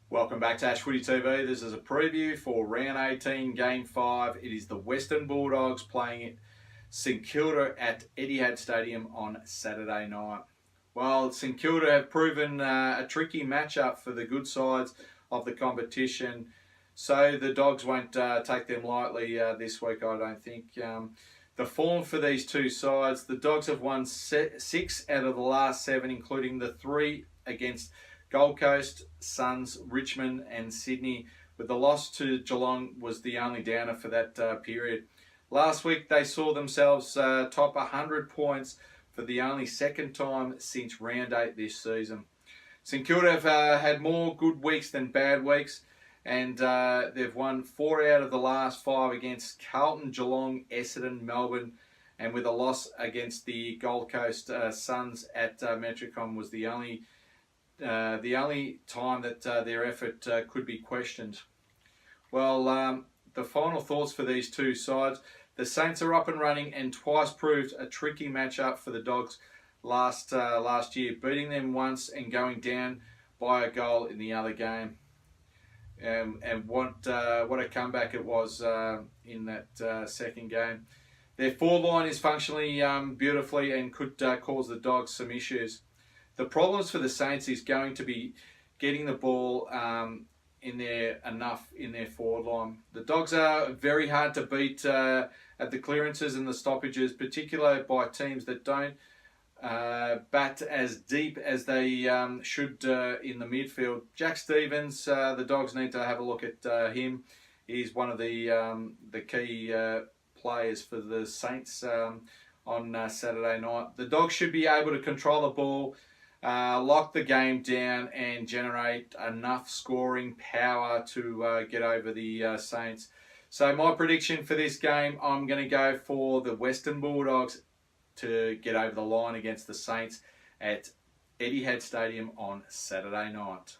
Welcome back to Ash Footy TV. This is a preview for round 18, game 5. It is the Western Bulldogs playing at St Kilda at ETIHAD Stadium on Saturday night. Well, St Kilda have proven a tricky matchup for the good sides of the competition, so the Dogs won't take them lightly this week, I don't think. The form for these two sides, the Dogs have won 6 out of the last 7, including the 3 against Gold Coast, Suns, Richmond and Sydney, with the loss to Geelong was the only downer for that period. Last week they saw themselves top 100 points for the only second time since round 8 this season. St Kilda have had more good weeks than bad weeks, and they've won 4 out of the last 5 against Carlton, Geelong, Essendon, Melbourne, and with a loss against the Gold Coast Suns at Metricon was the only time that their effort could be questioned. Well, the final thoughts for these two sides. The Saints are up and running and twice proved a tricky matchup for the Dogs last year, beating them once and going down by a goal in the other game. And what a comeback it was in that second game. Their forward line is functioning beautifully and could cause the Dogs some issues. The problems for the Saints is going to be getting the ball in there enough in their forward line. The Dogs are very hard to beat at the clearances and the stoppages, particularly by teams that don't bat as deep as they should in the midfield. Jack Stevens, the Dogs need to have a look at him. He's one of the key players for the Saints on Saturday night. The Dogs should be able to control the ball, lock the game down and generate enough scoring power to get over the Saints. So my prediction for this game, I'm going to go for the Western Bulldogs to get over the line against the Saints at Etihad Stadium on Saturday night.